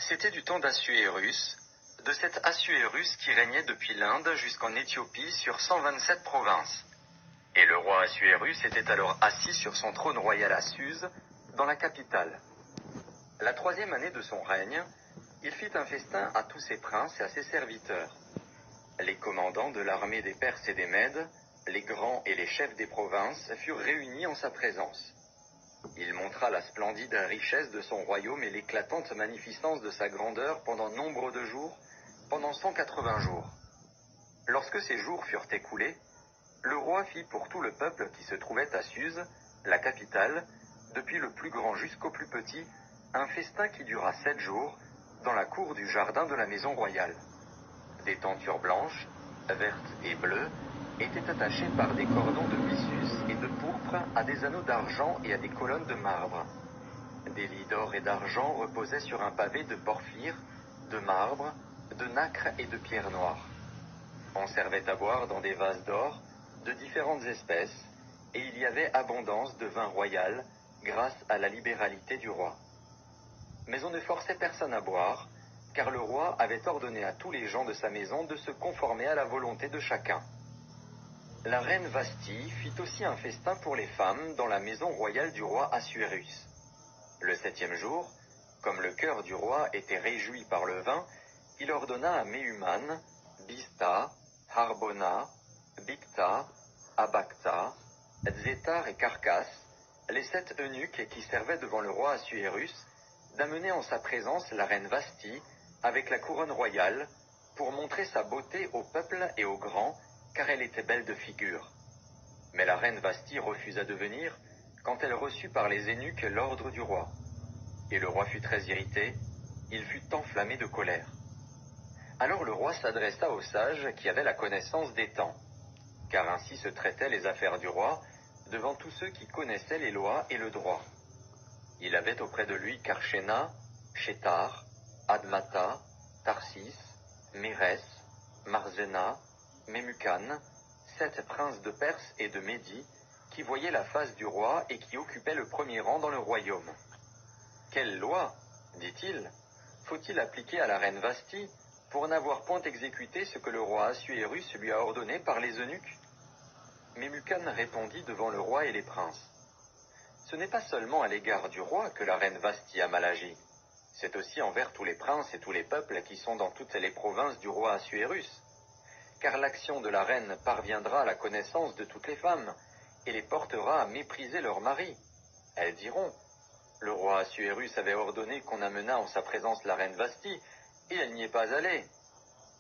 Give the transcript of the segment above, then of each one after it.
C'était du temps d'Assuérus, de cet Assuérus qui régnait depuis l'Inde jusqu'en Éthiopie sur 127 provinces. Et le roi Assuérus était alors assis sur son trône royal à Suse, dans la capitale. La 3e année de son règne, il fit un festin à tous ses princes et à ses serviteurs. Les commandants de l'armée des Perses et des Mèdes, les grands et les chefs des provinces furent réunis en sa présence. Il montra la splendide richesse de son royaume et l'éclatante magnificence de sa grandeur pendant nombre de jours, pendant 180 jours. Lorsque ces jours furent écoulés, le roi fit pour tout le peuple qui se trouvait à Suse, la capitale, depuis le plus grand jusqu'au plus petit, un festin qui dura 7 jours, dans la cour du jardin de la maison royale. Des tentures blanches, vertes et bleues, étaient attachées par des cordons de byssus et de pourpre à des anneaux d'argent et à des colonnes de marbre. Des lits d'or et d'argent reposaient sur un pavé de porphyre, de marbre, de nacre et de pierre noire. On servait à boire dans des vases d'or, de différentes espèces, et il y avait abondance de vin royal, grâce à la libéralité du roi. Mais on ne forçait personne à boire, car le roi avait ordonné à tous les gens de sa maison de se conformer à la volonté de chacun. La reine Vasthi fit aussi un festin pour les femmes dans la maison royale du roi Assuérus. Le 7e jour, comme le cœur du roi était réjoui par le vin, il ordonna à Méhuman, Bista, Harbona, Bicta, Abacta, Zétar et Carcasse, les 7 eunuques qui servaient devant le roi Assuérus, d'amener en sa présence la reine Vasthi avec la couronne royale pour montrer sa beauté au peuple et aux grands, car elle était belle de figure. Mais la reine Vasthi refusa de venir quand elle reçut par les eunuques l'ordre du roi. Et le roi fut très irrité, il fut enflammé de colère. Alors le roi s'adressa aux sages qui avaient la connaissance des temps, car ainsi se traitaient les affaires du roi devant tous ceux qui connaissaient les lois et le droit. Il avait auprès de lui Karshena, Shétar, Admata, Tarsis, Mérès, Marzena, Mémucan, 7 princes de Perse et de Médie, qui voyaient la face du roi et qui occupaient le premier rang dans le royaume. Quelle loi, dit-il, faut-il appliquer à la reine Vasthi pour n'avoir point exécuté ce que le roi Assuérus lui a ordonné par les eunuques? Mémucan répondit devant le roi et les princes. Ce n'est pas seulement à l'égard du roi que la reine Vasthi a mal agi, c'est aussi envers tous les princes et tous les peuples qui sont dans toutes les provinces du roi Assuérus. Car l'action de la reine parviendra à la connaissance de toutes les femmes, et les portera à mépriser leurs maris. Elles diront, le roi Assuérus avait ordonné qu'on amenât en sa présence la reine Vasthi, et elle n'y est pas allée.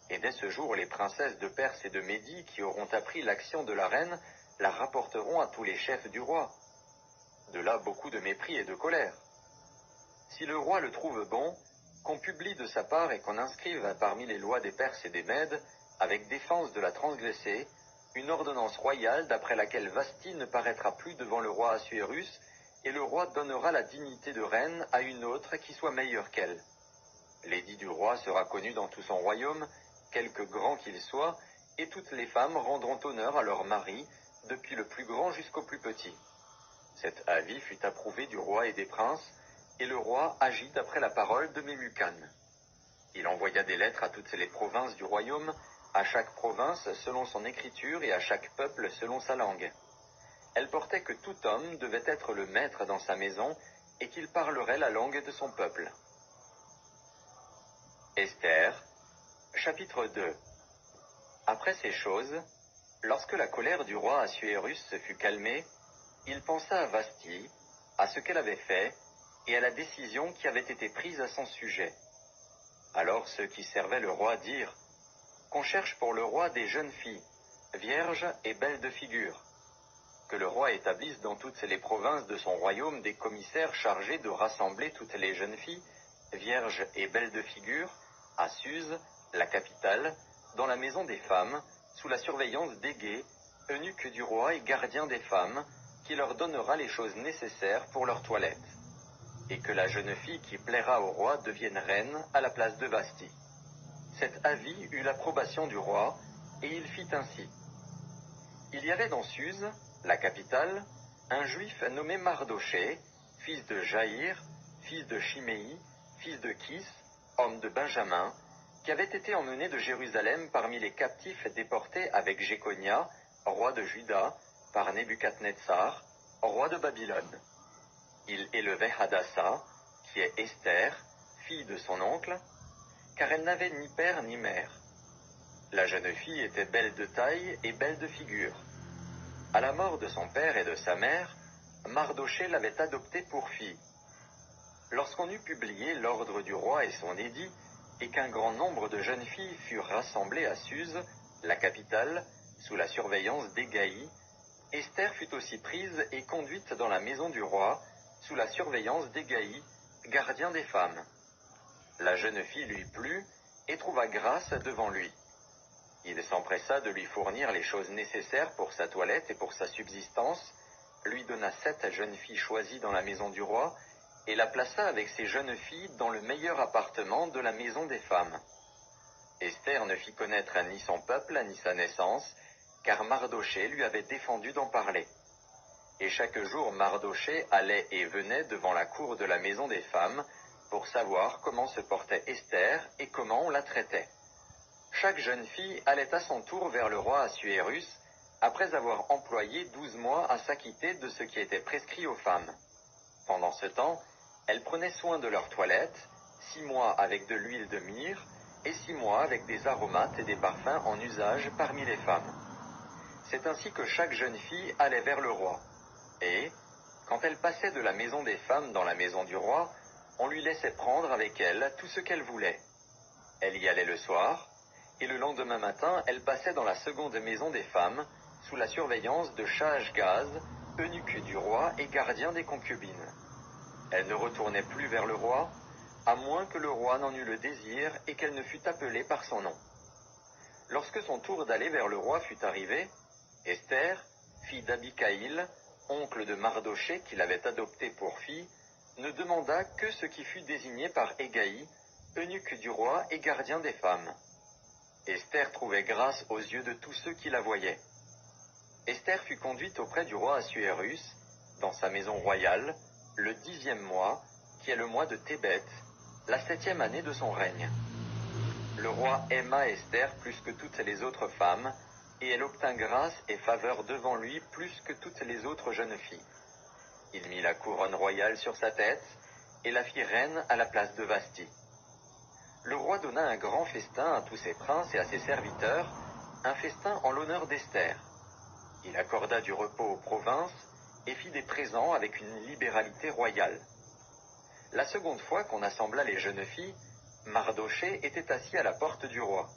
Et dès ce jour, les princesses de Perse et de Médie qui auront appris l'action de la reine, la rapporteront à tous les chefs du roi. De là beaucoup de mépris et de colère. Si le roi le trouve bon, qu'on publie de sa part et qu'on inscrive parmi les lois des Perses et des Mèdes, avec défense de la transgresser, une ordonnance royale d'après laquelle Vasthi ne paraîtra plus devant le roi Assuérus, et le roi donnera la dignité de reine à une autre qui soit meilleure qu'elle. L'édit du roi sera connu dans tout son royaume, quelque grand qu'il soit, et toutes les femmes rendront honneur à leur mari, depuis le plus grand jusqu'au plus petit. Cet avis fut approuvé du roi et des princes, et le roi agit d'après la parole de Mémucan. Il envoya des lettres à toutes les provinces du royaume, à chaque province selon son écriture et à chaque peuple selon sa langue. Elle portait que tout homme devait être le maître dans sa maison et qu'il parlerait la langue de son peuple. Esther, chapitre 2. Après ces choses, lorsque la colère du roi Assuérus se fut calmée, il pensa à Vasthi, à ce qu'elle avait fait, et à la décision qui avait été prise à son sujet. Alors ceux qui servaient le roi dirent, qu'on cherche pour le roi des jeunes filles, vierges et belles de figure, que le roi établisse dans toutes les provinces de son royaume des commissaires chargés de rassembler toutes les jeunes filles, vierges et belles de figure, à Suse, la capitale, dans la maison des femmes, sous la surveillance d'Égée, eunuque du roi et gardien des femmes, qui leur donnera les choses nécessaires pour leur toilette, et que la jeune fille qui plaira au roi devienne reine à la place de Vasthi. Cet avis eut l'approbation du roi, et il fit ainsi. Il y avait dans Suse, la capitale, un juif nommé Mardochée, fils de Jaïr, fils de Chiméi, fils de Kis, homme de Benjamin, qui avait été emmené de Jérusalem parmi les captifs déportés avec Jéconia, roi de Juda, par Nebuchadnezzar, roi de Babylone. Il élevait Hadassa, qui est Esther, fille de son oncle, car elle n'avait ni père ni mère. La jeune fille était belle de taille et belle de figure. À la mort de son père et de sa mère, Mardochée l'avait adoptée pour fille. Lorsqu'on eut publié l'ordre du roi et son édit, et qu'un grand nombre de jeunes filles furent rassemblées à Suse, la capitale, sous la surveillance d'Hégaï, Esther fut aussi prise et conduite dans la maison du roi, sous la surveillance d'Hégaï, gardien des femmes. La jeune fille lui plut et trouva grâce devant lui. Il s'empressa de lui fournir les choses nécessaires pour sa toilette et pour sa subsistance, lui donna 7 jeunes filles choisies dans la maison du roi, et la plaça avec ses jeunes filles dans le meilleur appartement de la maison des femmes. Esther ne fit connaître ni son peuple ni sa naissance, car Mardochée lui avait défendu d'en parler. Et chaque jour Mardochée allait et venait devant la cour de la maison des femmes, pour savoir comment se portait Esther et comment on la traitait. Chaque jeune fille allait à son tour vers le roi Assuérus, après avoir employé 12 mois à s'acquitter de ce qui était prescrit aux femmes. Pendant ce temps, elles prenaient soin de leur toilette, 6 mois avec de l'huile de myrrhe, et 6 mois avec des aromates et des parfums en usage parmi les femmes. C'est ainsi que chaque jeune fille allait vers le roi. Et, quand elle passait de la maison des femmes dans la maison du roi, on lui laissait prendre avec elle tout ce qu'elle voulait. Elle y allait le soir, et le lendemain matin, elle passait dans la seconde maison des femmes, sous la surveillance de Shaashgaz, eunuque du roi et gardien des concubines. Elle ne retournait plus vers le roi, à moins que le roi n'en eût le désir et qu'elle ne fût appelée par son nom. Lorsque son tour d'aller vers le roi fut arrivé, Esther, fille d'Abikaïl, oncle de Mardochée qui l'avait adoptée pour fille, ne demanda que ce qui fut désigné par Hégaï, eunuque du roi et gardien des femmes. Esther trouvait grâce aux yeux de tous ceux qui la voyaient. Esther fut conduite auprès du roi Assuérus, dans sa maison royale, le 10e mois, qui est le mois de Tébet, la 7e année de son règne. Le roi aima Esther plus que toutes les autres femmes, et elle obtint grâce et faveur devant lui plus que toutes les autres jeunes filles. Il mit la couronne royale sur sa tête, et la fit reine à la place de Vasti. Le roi donna un grand festin à tous ses princes et à ses serviteurs, un festin en l'honneur d'Esther. Il accorda du repos aux provinces, et fit des présents avec une libéralité royale. La seconde fois qu'on assembla les jeunes filles, Mardochée était assis à la porte du roi.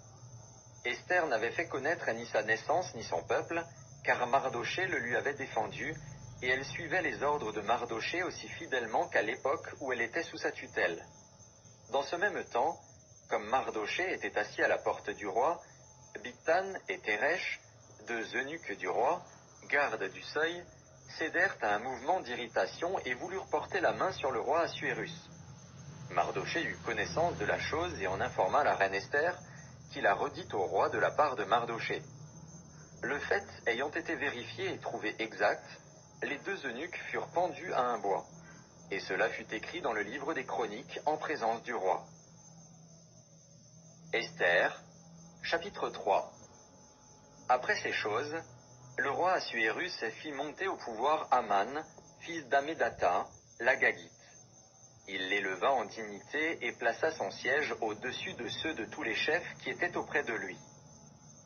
Esther n'avait fait connaître ni sa naissance ni son peuple, car Mardochée le lui avait défendu, et elle suivait les ordres de Mardochée aussi fidèlement qu'à l'époque où elle était sous sa tutelle. Dans ce même temps, comme Mardochée était assis à la porte du roi, Bigtan et Téresh, 2 eunuques du roi, gardes du seuil, cédèrent à un mouvement d'irritation et voulurent porter la main sur le roi Assuérus. Mardochée eut connaissance de la chose et en informa la reine Esther, qui la redit au roi de la part de Mardochée. Le fait ayant été vérifié et trouvé exact, les 2 eunuques furent pendus à un bois, et cela fut écrit dans le livre des chroniques en présence du roi. Esther, chapitre 3. Après ces choses, le roi Assuérus fit monter au pouvoir Aman, fils d'Amédatha, l'Agagite. Il l'éleva en dignité et plaça son siège au-dessus de ceux de tous les chefs qui étaient auprès de lui.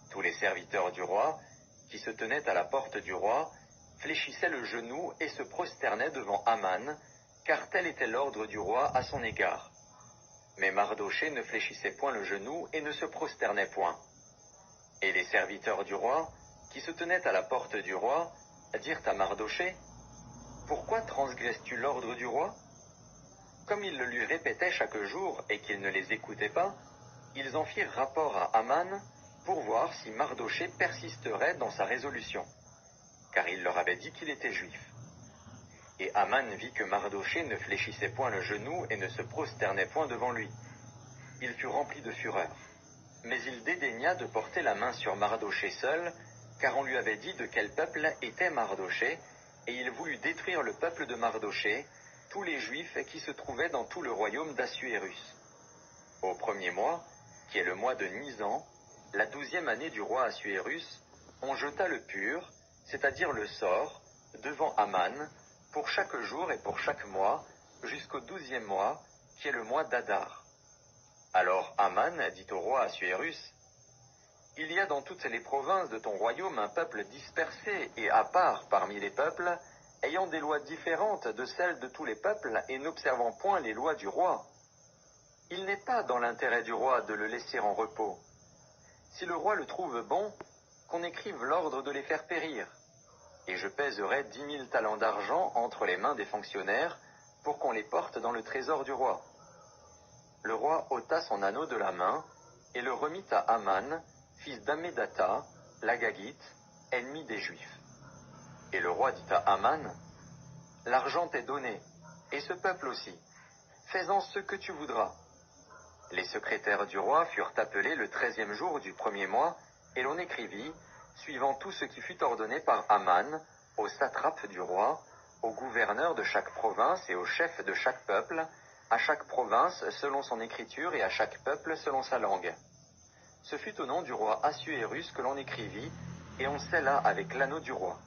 Tous les serviteurs du roi, qui se tenaient à la porte du roi, fléchissaient le genou et se prosternaient devant Aman, car tel était l'ordre du roi à son égard. Mais Mardochée ne fléchissait point le genou et ne se prosternait point. Et les serviteurs du roi, qui se tenaient à la porte du roi, dirent à Mardochée, « Pourquoi transgresses-tu l'ordre du roi ?» Comme ils le lui répétaient chaque jour et qu'il ne les écoutait pas, ils en firent rapport à Aman pour voir si Mardochée persisterait dans sa résolution, car il leur avait dit qu'il était juif. Et Aman vit que Mardochée ne fléchissait point le genou et ne se prosternait point devant lui. Il fut rempli de fureur. Mais il dédaigna de porter la main sur Mardochée seul, car on lui avait dit de quel peuple était Mardochée, et il voulut détruire le peuple de Mardochée, tous les Juifs qui se trouvaient dans tout le royaume d'Assuérus. Au premier mois, qui est le mois de Nisan, la 12e année du roi Assuérus, on jeta le pur, c'est-à-dire le sort, devant Aman, pour chaque jour et pour chaque mois, jusqu'au 12e mois, qui est le mois d'Adar. Alors Aman dit au roi Assuérus, « Il y a dans toutes les provinces de ton royaume un peuple dispersé et à part parmi les peuples, ayant des lois différentes de celles de tous les peuples et n'observant point les lois du roi. Il n'est pas dans l'intérêt du roi de le laisser en repos. Si le roi le trouve bon, qu'on écrive l'ordre de les faire périr. Et je pèserai 10 000 talents d'argent entre les mains des fonctionnaires pour qu'on les porte dans le trésor du roi. » Le roi ôta son anneau de la main et le remit à Aman, fils d'Ammédatha, l'Agagite, ennemi des Juifs. Et le roi dit à Aman, « L'argent t'est donné, et ce peuple aussi. Fais-en ce que tu voudras. » Les secrétaires du roi furent appelés le 13e jour du premier mois, et l'on écrivit, suivant tout ce qui fut ordonné par Aman, au satrape du roi, au gouverneur de chaque province et au chef de chaque peuple, à chaque province selon son écriture et à chaque peuple selon sa langue. Ce fut au nom du roi Assuérus que l'on écrivit, et on scella avec l'anneau du roi.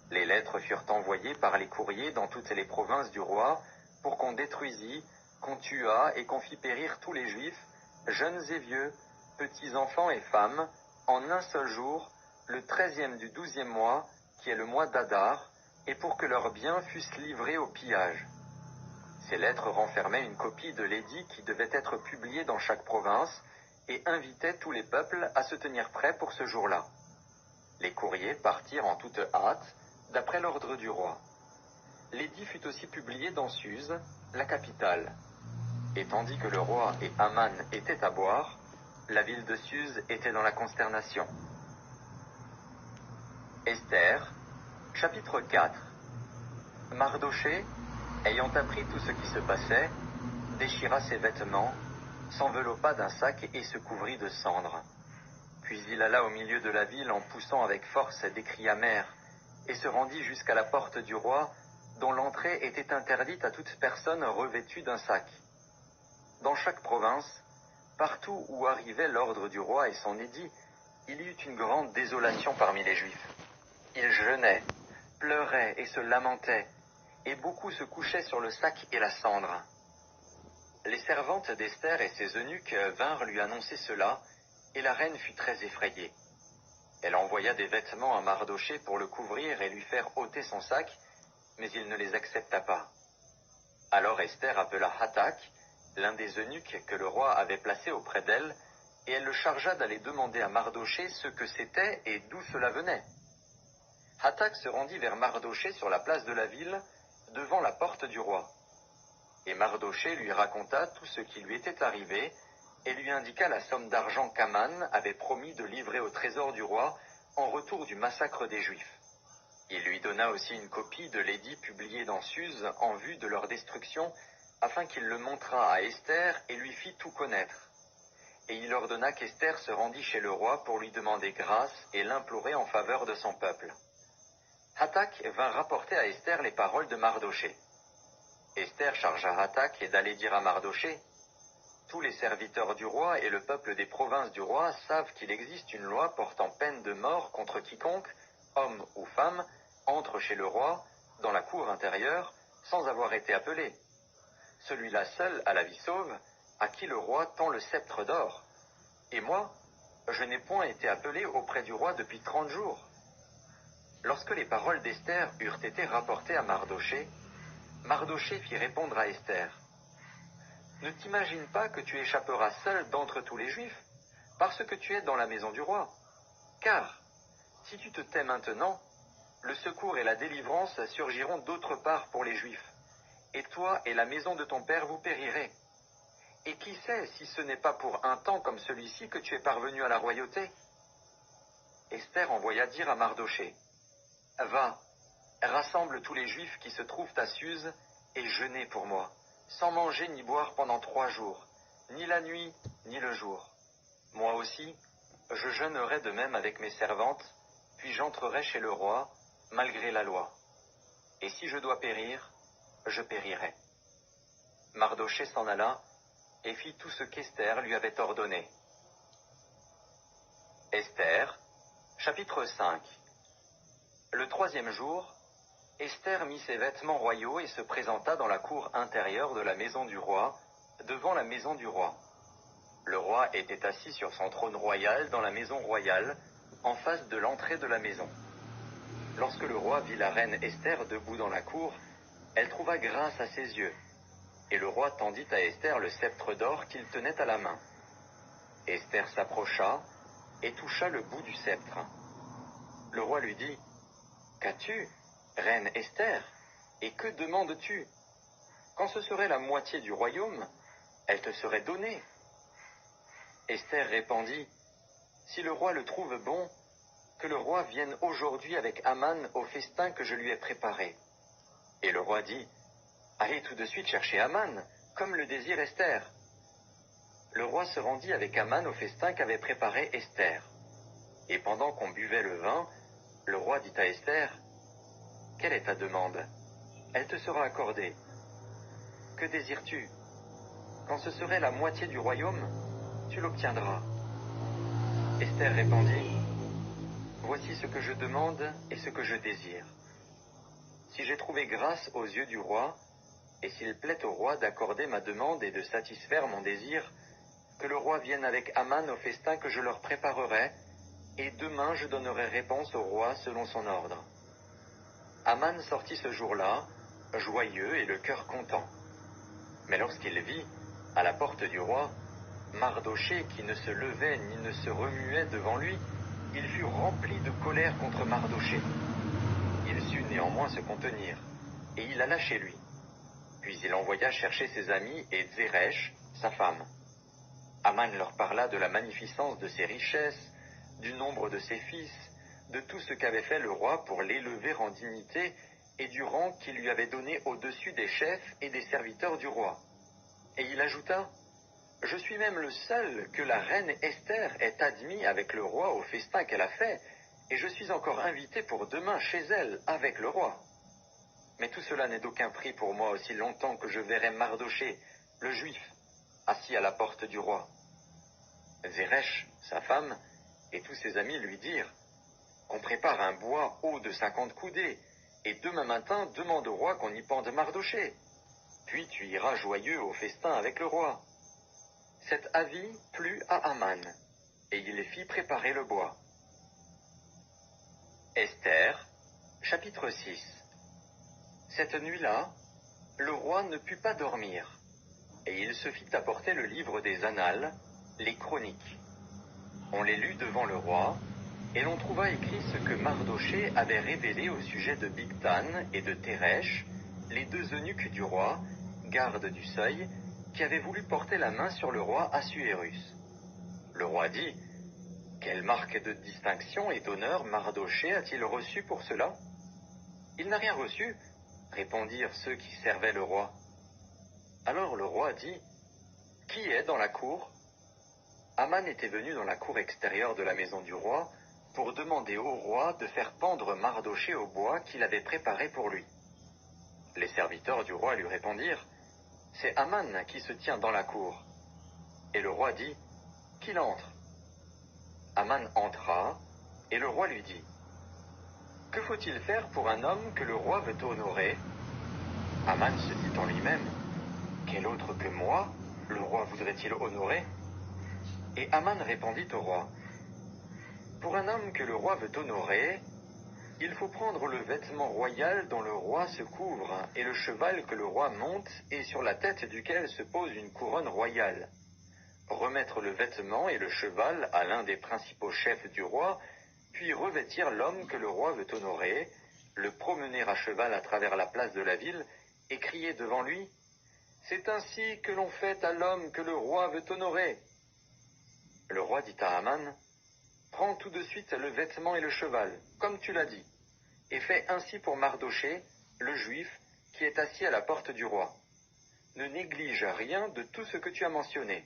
Les lettres furent envoyées par les courriers dans toutes les provinces du roi, pour qu'on détruisît, qu'on tuât et qu'on fît périr tous les Juifs, jeunes et vieux, petits enfants et femmes, en un seul jour, le 13e du 12e mois, qui est le mois d'Adar, et pour que leurs biens fussent livrés au pillage. Ces lettres renfermaient une copie de l'édit qui devait être publié dans chaque province, et invitaient tous les peuples à se tenir prêts pour ce jour-là. Les courriers partirent en toute hâte, d'après l'ordre du roi. L'édit fut aussi publié dans Suse, la capitale. Et tandis que le roi et Aman étaient à boire, la ville de Suse était dans la consternation. Esther, chapitre 4. Mardochée, ayant appris tout ce qui se passait, déchira ses vêtements, s'enveloppa d'un sac et se couvrit de cendres. Puis il alla au milieu de la ville en poussant avec force des cris amers, et se rendit jusqu'à la porte du roi, dont l'entrée était interdite à toute personne revêtue d'un sac. Dans chaque province, partout où arrivait l'ordre du roi et son édit, il y eut une grande désolation parmi les Juifs. Ils jeûnaient, pleuraient et se lamentaient, et beaucoup se couchaient sur le sac et la cendre. Les servantes d'Esther et ses eunuques vinrent lui annoncer cela, et la reine fut très effrayée. Elle envoya des vêtements à Mardochée pour le couvrir et lui faire ôter son sac, mais il ne les accepta pas. Alors Esther appela Hatak, l'un des eunuques que le roi avait placé auprès d'elle, et elle le chargea d'aller demander à Mardochée ce que c'était et d'où cela venait. Hatak se rendit vers Mardochée sur la place de la ville, devant la porte du roi. Et Mardochée lui raconta tout ce qui lui était arrivé, et lui indiqua la somme d'argent qu'Aman avait promis de livrer au trésor du roi en retour du massacre des Juifs. Il lui donna aussi une copie de l'édit publié dans Suse en vue de leur destruction, afin qu'il le montrât à Esther et lui fît tout connaître. Et il ordonna qu'Esther se rendît chez le roi pour lui demander grâce et l'implorer en faveur de son peuple. Hatak vint rapporter à Esther les paroles de Mardochée. Esther chargea Hatak d'aller dire à Mardochée, « Tous les serviteurs du roi et le peuple des provinces du roi savent qu'il existe une loi portant peine de mort contre quiconque, homme ou femme, entre chez le roi, dans la cour intérieure, sans avoir été appelé. Celui-là seul a la vie sauve, à qui le roi tend le sceptre d'or. Et moi, je n'ai point été appelé auprès du roi depuis 30 jours. » Lorsque les paroles d'Esther eurent été rapportées à Mardochée, Mardochée fit répondre à Esther, « Ne t'imagine pas que tu échapperas seul d'entre tous les Juifs, parce que tu es dans la maison du roi. Car, si tu te tais maintenant, le secours et la délivrance surgiront d'autre part pour les Juifs, et toi et la maison de ton père vous périrez. Et qui sait si ce n'est pas pour un temps comme celui-ci que tu es parvenu à la royauté ?» Esther envoya dire à Mardochée, « Va, rassemble tous les Juifs qui se trouvent à Suse, et jeûnez pour moi, sans manger ni boire pendant 3 jours, ni la nuit, ni le jour. Moi aussi, je jeûnerai de même avec mes servantes, puis j'entrerai chez le roi, malgré la loi. Et si je dois périr, je périrai. » Mardochée s'en alla, et fit tout ce qu'Esther lui avait ordonné. Esther, chapitre 5. Le 3e jour, Esther mit ses vêtements royaux et se présenta dans la cour intérieure de la maison du roi, devant la maison du roi. Le roi était assis sur son trône royal dans la maison royale, en face de l'entrée de la maison. Lorsque le roi vit la reine Esther debout dans la cour, elle trouva grâce à ses yeux. Et le roi tendit à Esther le sceptre d'or qu'il tenait à la main. Esther s'approcha et toucha le bout du sceptre. Le roi lui dit, « Qu'as-tu, reine Esther, et que demandes-tu? Quand ce serait la moitié du royaume, elle te serait donnée. » Esther répondit, « Si le roi le trouve bon, que le roi vienne aujourd'hui avec Aman au festin que je lui ai préparé. » Et le roi dit, « Allez tout de suite chercher Aman, comme le désire Esther. » Le roi se rendit avec Aman au festin qu'avait préparé Esther. Et pendant qu'on buvait le vin, le roi dit à Esther, « Quelle est ta demande? Elle te sera accordée. Que désires-tu? Quand ce serait la moitié du royaume, tu l'obtiendras. » Esther répondit, « Voici ce que je demande et ce que je désire. Si j'ai trouvé grâce aux yeux du roi, et s'il plaît au roi d'accorder ma demande et de satisfaire mon désir, que le roi vienne avec Aman au festin que je leur préparerai, et demain je donnerai réponse au roi selon son ordre. » Aman sortit ce jour-là, joyeux et le cœur content. Mais lorsqu'il vit, à la porte du roi, Mardochée qui ne se levait ni ne se remuait devant lui, il fut rempli de colère contre Mardochée. Il sut néanmoins se contenir, et il alla chez lui. Puis il envoya chercher ses amis et Zeresh, sa femme. Aman leur parla de la magnificence de ses richesses, du nombre de ses fils, de tout ce qu'avait fait le roi pour l'élever en dignité, et du rang qu'il lui avait donné au-dessus des chefs et des serviteurs du roi. Et il ajouta, « Je suis même le seul que la reine Esther ait admis avec le roi au festin qu'elle a fait, et je suis encore invité pour demain chez elle avec le roi. Mais tout cela n'est d'aucun prix pour moi aussi longtemps que je verrai Mardochée, le juif, assis à la porte du roi. » Zeresh, sa femme, et tous ses amis lui dirent, « Qu'on prépare un bois haut de 50 coudées, et demain matin demande au roi qu'on y pende Mardochée. Puis tu iras joyeux au festin avec le roi. » Cet avis plut à Aman, et il fit préparer le bois. Esther, chapitre 6. Cette nuit-là, le roi ne put pas dormir, et il se fit apporter le livre des Annales, les chroniques. On les lut devant le roi, et l'on trouva écrit ce que Mardochée avait révélé au sujet de Bigtan et de Téresh, les 2 eunuques du roi, gardes du seuil, qui avaient voulu porter la main sur le roi Assuérus. Le roi dit, « Quelle marque de distinction et d'honneur Mardochée a-t-il reçu pour cela? » « Il n'a rien reçu, » répondirent ceux qui servaient le roi. Alors le roi dit, « Qui est dans la cour ?» Aman était venu dans la cour extérieure de la maison du roi pour demander au roi de faire pendre Mardochée au bois qu'il avait préparé pour lui. Les serviteurs du roi lui répondirent, « C'est Aman qui se tient dans la cour. » Et le roi dit, « Qu'il entre. » Aman entra, et le roi lui dit, « Que faut-il faire pour un homme que le roi veut honorer ?» Aman se dit en lui-même, « Quel autre que moi le roi voudrait-il honorer ?» Et Aman répondit au roi, « Pour un homme que le roi veut honorer, il faut prendre le vêtement royal dont le roi se couvre, et le cheval que le roi monte et sur la tête duquel se pose une couronne royale. Remettre le vêtement et le cheval à l'un des principaux chefs du roi, puis revêtir l'homme que le roi veut honorer, le promener à cheval à travers la place de la ville, et crier devant lui, « C'est ainsi que l'on fait à l'homme que le roi veut honorer. » Le roi dit à Aman, « Prends tout de suite le vêtement et le cheval, comme tu l'as dit, et fais ainsi pour Mardochée, le juif, qui est assis à la porte du roi. Ne néglige rien de tout ce que tu as mentionné. »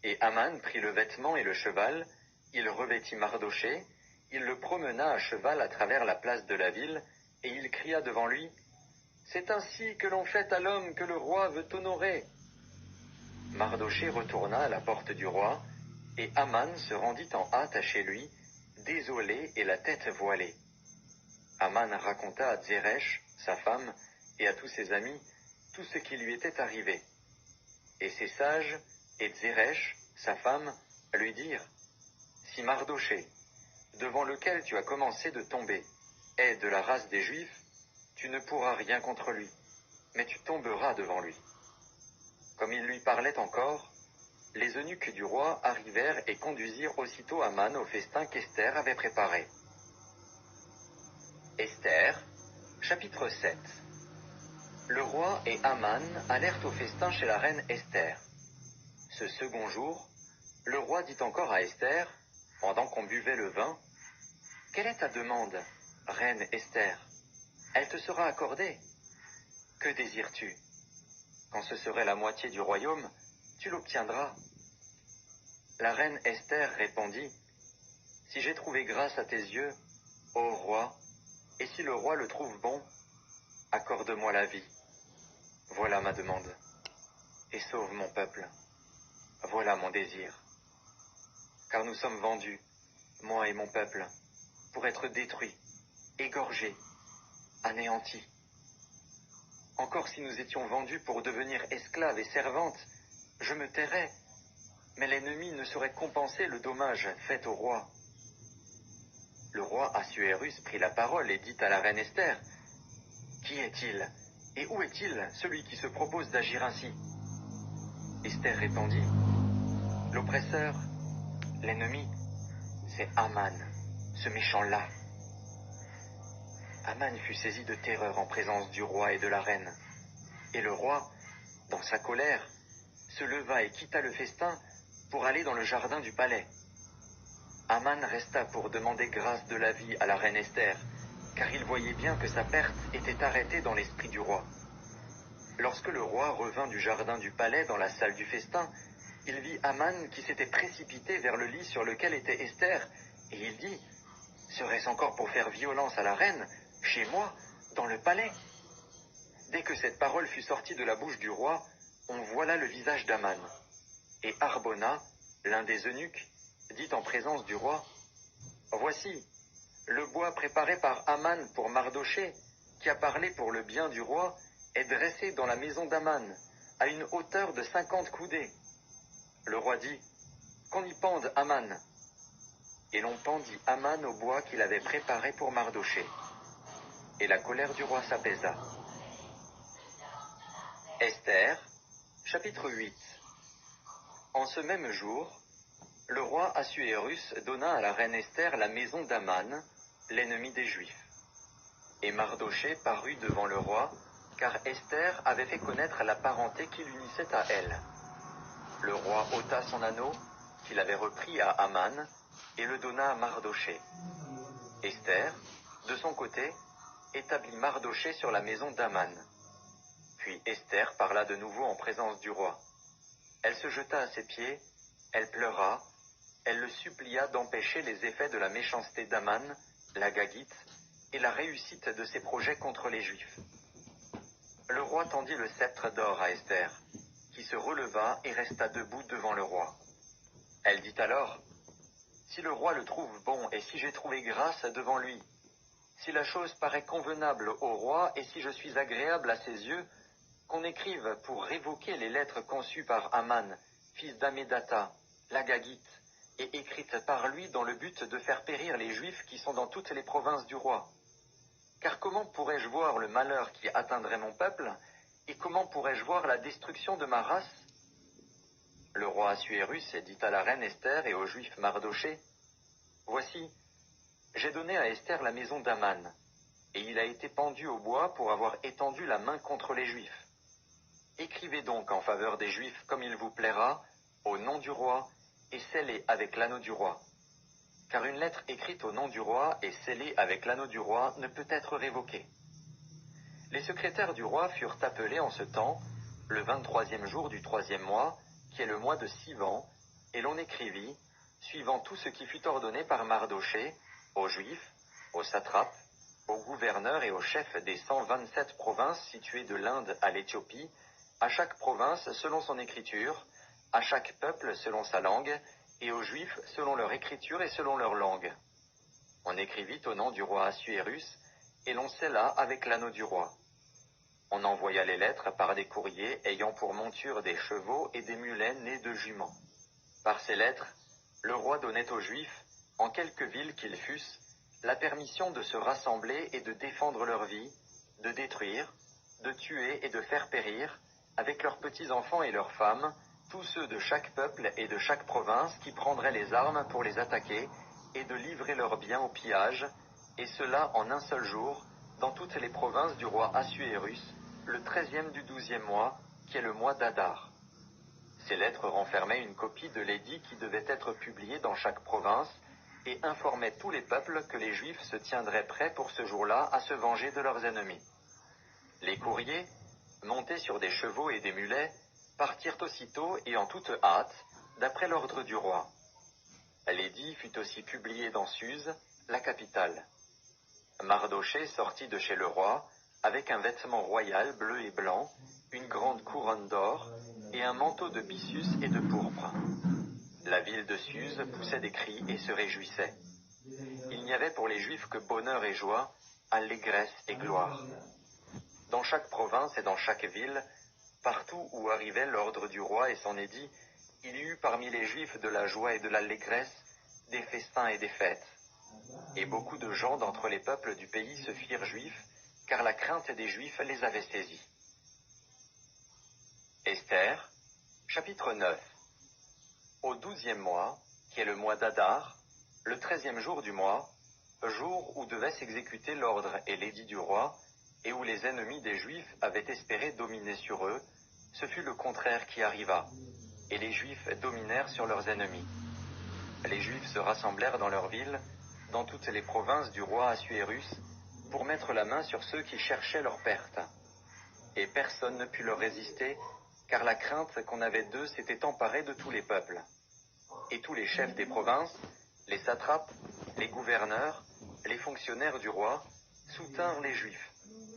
Et Aman prit le vêtement et le cheval, il revêtit Mardochée, il le promena à cheval à travers la place de la ville, et il cria devant lui, « C'est ainsi que l'on fait à l'homme que le roi veut honorer. » Mardochée retourna à la porte du roi, et Aman se rendit en hâte chez lui, désolé et la tête voilée. Aman raconta à Zeresh, sa femme, et à tous ses amis, tout ce qui lui était arrivé. Et ses sages, et Zeresh, sa femme, lui dirent, « Si Mardochée, devant lequel tu as commencé de tomber, est de la race des Juifs, tu ne pourras rien contre lui, mais tu tomberas devant lui. » Comme il lui parlait encore, les eunuques du roi arrivèrent et conduisirent aussitôt Aman au festin qu'Esther avait préparé. Esther, chapitre 7. Le roi et Aman allèrent au festin chez la reine Esther. Ce second jour, le roi dit encore à Esther, pendant qu'on buvait le vin, « Quelle est ta demande, reine Esther? Elle te sera accordée. Que désires-tu? Quand ce serait la moitié du royaume, tu l'obtiendras. » La reine Esther répondit, « Si j'ai trouvé grâce à tes yeux, ô roi, et si le roi le trouve bon, accorde-moi la vie. Voilà ma demande. Et sauve mon peuple. Voilà mon désir. Car nous sommes vendus, moi et mon peuple, pour être détruits, égorgés, anéantis. Encore si nous étions vendus pour devenir esclaves et servantes, je me tairais, mais l'ennemi ne saurait compenser le dommage fait au roi. » Le roi Assuérus prit la parole et dit à la reine Esther, « Qui est-il, et où est-il, celui qui se propose d'agir ainsi ?» Esther répondit, « L'oppresseur, l'ennemi, c'est Aman, ce méchant-là. » Aman fut saisi de terreur en présence du roi et de la reine. Et le roi, dans sa colère, se leva et quitta le festin pour aller dans le jardin du palais. Aman resta pour demander grâce de la vie à la reine Esther, car il voyait bien que sa perte était arrêtée dans l'esprit du roi. Lorsque le roi revint du jardin du palais dans la salle du festin, il vit Aman qui s'était précipité vers le lit sur lequel était Esther, et il dit, « Serait-ce encore pour faire violence à la reine, chez moi, dans le palais ?» Dès que cette parole fut sortie de la bouche du roi, on voila le visage d'Aman. Et Harbona, l'un des eunuques, dit en présence du roi, « Voici, le bois préparé par Aman pour Mardochée, qui a parlé pour le bien du roi, est dressé dans la maison d'Aman, à une hauteur de 50 coudées. » Le roi dit, « Qu'on y pende Aman. » Et l'on pendit Aman au bois qu'il avait préparé pour Mardochée. Et la colère du roi s'apaisa. Esther, chapitre 8. En ce même jour, le roi Assuérus donna à la reine Esther la maison d'Aman, l'ennemi des Juifs. Et Mardochée parut devant le roi, car Esther avait fait connaître la parenté qui l'unissait à elle. Le roi ôta son anneau, qu'il avait repris à Aman, et le donna à Mardochée. Esther, de son côté, établit Mardochée sur la maison d'Aman. Puis Esther parla de nouveau en présence du roi. Elle se jeta à ses pieds, elle pleura, elle le supplia d'empêcher les effets de la méchanceté d'Aman, la Gagite, et la réussite de ses projets contre les Juifs. Le roi tendit le sceptre d'or à Esther, qui se releva et resta debout devant le roi. Elle dit alors, « Si le roi le trouve bon et si j'ai trouvé grâce devant lui, si la chose paraît convenable au roi et si je suis agréable à ses yeux, qu'on écrive pour révoquer les lettres conçues par Aman, fils d'Amédata, la Gagite, et écrites par lui dans le but de faire périr les Juifs qui sont dans toutes les provinces du roi. Car comment pourrais-je voir le malheur qui atteindrait mon peuple, et comment pourrais-je voir la destruction de ma race ?» Le roi Assuérus dit à la reine Esther et au juif Mardochée, « Voici, j'ai donné à Esther la maison d'Aman, et il a été pendu au bois pour avoir étendu la main contre les Juifs. Écrivez donc en faveur des Juifs comme il vous plaira, au nom du roi, et scellez avec l'anneau du roi. Car une lettre écrite au nom du roi et scellée avec l'anneau du roi ne peut être révoquée. » Les secrétaires du roi furent appelés en ce temps, le 23e jour du 3e mois, qui est le mois de Sivan, et l'on écrivit, suivant tout ce qui fut ordonné par Mardochée, aux Juifs, aux satrapes, aux gouverneurs et aux chefs des 127 provinces situées de l'Inde à l'Éthiopie, à chaque province selon son écriture, à chaque peuple selon sa langue, et aux Juifs selon leur écriture et selon leur langue. On écrivit au nom du roi Assuérus, et l'on scella avec l'anneau du roi. On envoya les lettres par des courriers ayant pour monture des chevaux et des mulets nés de juments. Par ces lettres, le roi donnait aux Juifs, en quelque ville qu'ils fussent, la permission de se rassembler et de défendre leur vie, de détruire, de tuer et de faire périr, avec leurs petits-enfants et leurs femmes, tous ceux de chaque peuple et de chaque province qui prendraient les armes pour les attaquer, et de livrer leurs biens au pillage, et cela en un seul jour, dans toutes les provinces du roi Assuérus, le 13e du 12e mois, qui est le mois d'Adar. Ces lettres renfermaient une copie de l'édit qui devait être publié dans chaque province, et informaient tous les peuples que les Juifs se tiendraient prêts pour ce jour-là à se venger de leurs ennemis. Les courriers, montés sur des chevaux et des mulets, partirent aussitôt et en toute hâte, d'après l'ordre du roi. L'édit fut aussi publié dans Suse, la capitale. Mardochée sortit de chez le roi, avec un vêtement royal bleu et blanc, une grande couronne d'or, et un manteau de byssus et de pourpre. La ville de Suse poussait des cris et se réjouissait. Il n'y avait pour les Juifs que bonheur et joie, allégresse et gloire. Dans chaque province et dans chaque ville, partout où arrivait l'ordre du roi et son édit, il y eut parmi les Juifs de la joie et de l'allégresse, des festins et des fêtes. Et beaucoup de gens d'entre les peuples du pays se firent juifs, car la crainte des Juifs les avait saisis. Esther, chapitre 9. Au 12e mois, qui est le mois d'Adar, le 13e jour du mois, jour où devait s'exécuter l'ordre et l'édit du roi, et où les ennemis des Juifs avaient espéré dominer sur eux, ce fut le contraire qui arriva, et les Juifs dominèrent sur leurs ennemis. Les Juifs se rassemblèrent dans leur ville, dans toutes les provinces du roi Assuérus, pour mettre la main sur ceux qui cherchaient leur perte. Et personne ne put leur résister, car la crainte qu'on avait d'eux s'était emparée de tous les peuples. Et tous les chefs des provinces, les satrapes, les gouverneurs, les fonctionnaires du roi, soutinrent les Juifs,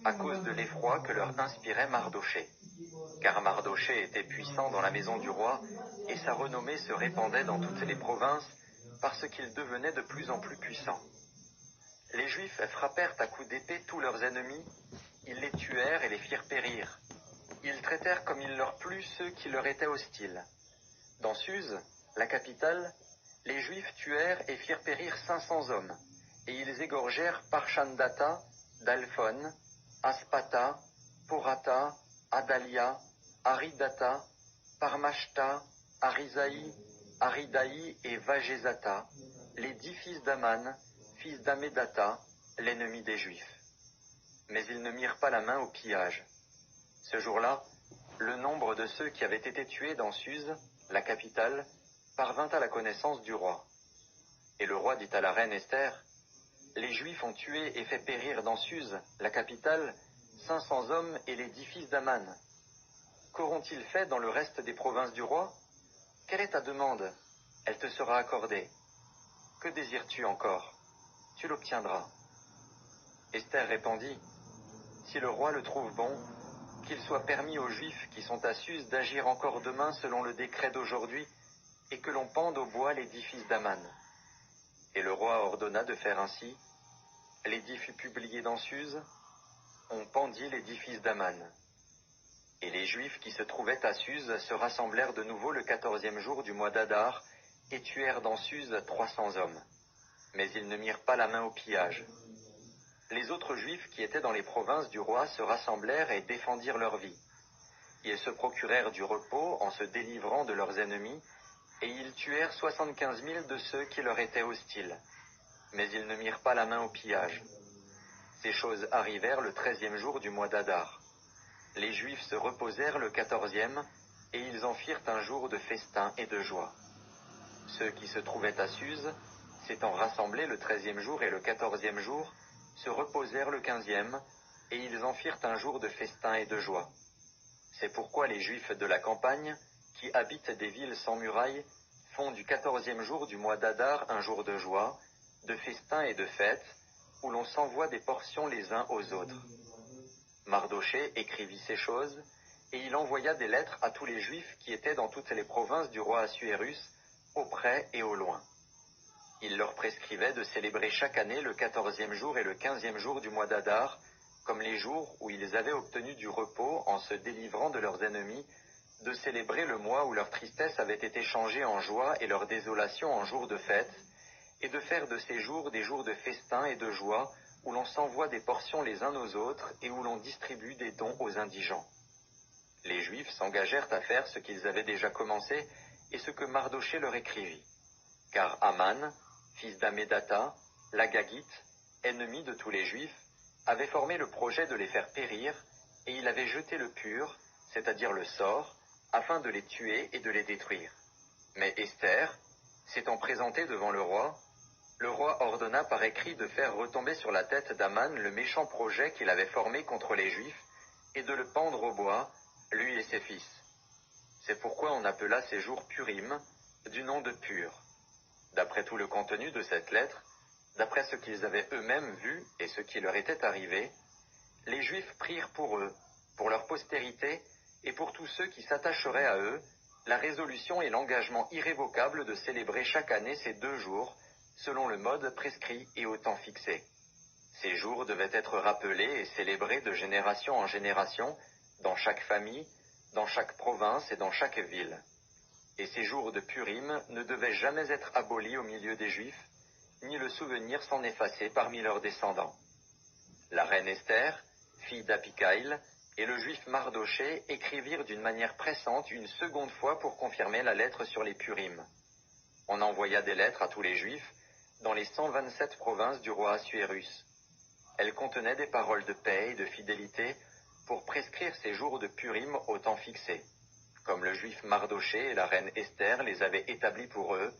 à cause de l'effroi que leur inspirait Mardochée. Car Mardochée était puissant dans la maison du roi, et sa renommée se répandait dans toutes les provinces, parce qu'il devenait de plus en plus puissant. Les Juifs frappèrent à coups d'épée tous leurs ennemis, ils les tuèrent et les firent périr. Ils traitèrent comme il leur plut ceux qui leur étaient hostiles. Dans Suse, la capitale, les Juifs tuèrent et firent périr 500 hommes, et ils égorgèrent Parchandata, Dalphon, Aspata, Porata, Adalia, Aridata, Parmashta, Arisaï, Aridaï et Vagezata, les 10 fils d'Aman, fils d'Amédata, l'ennemi des Juifs. Mais ils ne mirent pas la main au pillage. Ce jour-là, le nombre de ceux qui avaient été tués dans Suse, la capitale, parvint à la connaissance du roi. Et le roi dit à la reine Esther, « Les Juifs ont tué et fait périr dans Suse, la capitale, 500 hommes et les 10 fils d'Aman. Qu'auront-ils fait dans le reste des provinces du roi? Quelle est ta demande? Elle te sera accordée. Que désires-tu encore? Tu l'obtiendras. » Esther répondit, « Si le roi le trouve bon, qu'il soit permis aux Juifs qui sont à Suse d'agir encore demain selon le décret d'aujourd'hui, et que l'on pende au bois les 10 fils d'Aman. » Et le roi ordonna de faire ainsi. L'édit fut publié dans Suse, on pendit les 10 fils d'Aman. Et les Juifs qui se trouvaient à Suse se rassemblèrent de nouveau le 14e jour du mois d'Adar, et tuèrent dans Suse 300 hommes. Mais ils ne mirent pas la main au pillage. Les autres Juifs qui étaient dans les provinces du roi se rassemblèrent et défendirent leur vie. Ils se procurèrent du repos en se délivrant de leurs ennemis, et ils tuèrent 75 000 de ceux qui leur étaient hostiles. Mais ils ne mirent pas la main au pillage. Ces choses arrivèrent le 13e jour du mois d'Adar. Les Juifs se reposèrent le 14e, et ils en firent un jour de festin et de joie. Ceux qui se trouvaient à Suse, s'étant rassemblés le 13e jour et le 14e jour, se reposèrent le 15e, et ils en firent un jour de festin et de joie. C'est pourquoi les Juifs de la campagne, qui habitent des villes sans murailles, font du 14e jour du mois d'Adar un jour de joie, de festin et de fête, où l'on s'envoie des portions les uns aux autres. Mardochée écrivit ces choses, et il envoya des lettres à tous les Juifs qui étaient dans toutes les provinces du roi Assuérus, au près et au loin. Il leur prescrivait de célébrer chaque année le 14e jour et le 15e jour du mois d'Adar, comme les jours où ils avaient obtenu du repos en se délivrant de leurs ennemis, de célébrer le mois où leur tristesse avait été changée en joie et leur désolation en jours de fête, et de faire de ces jours des jours de festin et de joie, où l'on s'envoie des portions les uns aux autres et où l'on distribue des dons aux indigents. Les Juifs s'engagèrent à faire ce qu'ils avaient déjà commencé et ce que Mardochée leur écrivit. Car Aman, fils d'Amédatha, l'Agagite, ennemi de tous les Juifs, avait formé le projet de les faire périr, et il avait jeté le pur, c'est-à-dire le sort, afin de les tuer et de les détruire. Mais Esther, s'étant présentée devant le roi ordonna par écrit de faire retomber sur la tête d'Aman le méchant projet qu'il avait formé contre les Juifs, et de le pendre au bois, lui et ses fils. C'est pourquoi on appela ces jours Purim, du nom de Pur. D'après tout le contenu de cette lettre, d'après ce qu'ils avaient eux-mêmes vu et ce qui leur était arrivé, les Juifs prirent pour eux, pour leur postérité et pour tous ceux qui s'attacheraient à eux, la résolution et l'engagement irrévocable de célébrer chaque année ces 2 jours, selon le mode prescrit et au temps fixé. Ces jours devaient être rappelés et célébrés de génération en génération, dans chaque famille, dans chaque province et dans chaque ville. Et ces jours de Purim ne devaient jamais être abolis au milieu des Juifs, ni le souvenir s'en effacer parmi leurs descendants. La reine Esther, fille d'Apicaïl, et le Juif Mardochée écrivirent d'une manière pressante une seconde fois pour confirmer la lettre sur les Purim. On envoya des lettres à tous les Juifs, dans les 127 provinces du roi Assuérus. Elles contenaient des paroles de paix et de fidélité pour prescrire ces jours de Purim au temps fixé, comme le Juif Mardochée et la reine Esther les avaient établis pour eux,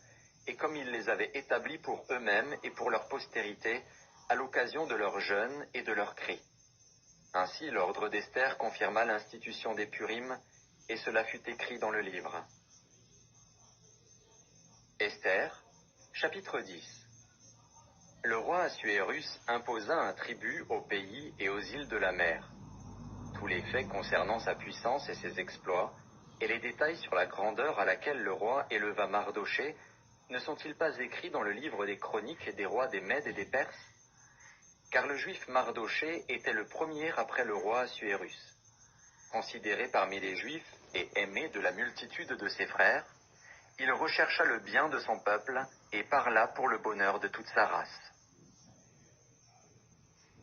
et comme ils les avaient établis pour eux-mêmes et pour leur postérité, à l'occasion de leur jeûne et de leurs cris. Ainsi l'ordre d'Esther confirma l'institution des Purim, et cela fut écrit dans le livre. Esther, chapitre 10. Le roi Assuérus imposa un tribut aux pays et aux îles de la mer. Tous les faits concernant sa puissance et ses exploits, et les détails sur la grandeur à laquelle le roi éleva Mardochée, ne sont-ils pas écrits dans le livre des chroniques des rois des Mèdes et des Perses? Car le juif Mardochée était le premier après le roi Assuérus. Considéré parmi les Juifs et aimé de la multitude de ses frères, il rechercha le bien de son peuple et parla pour le bonheur de toute sa race.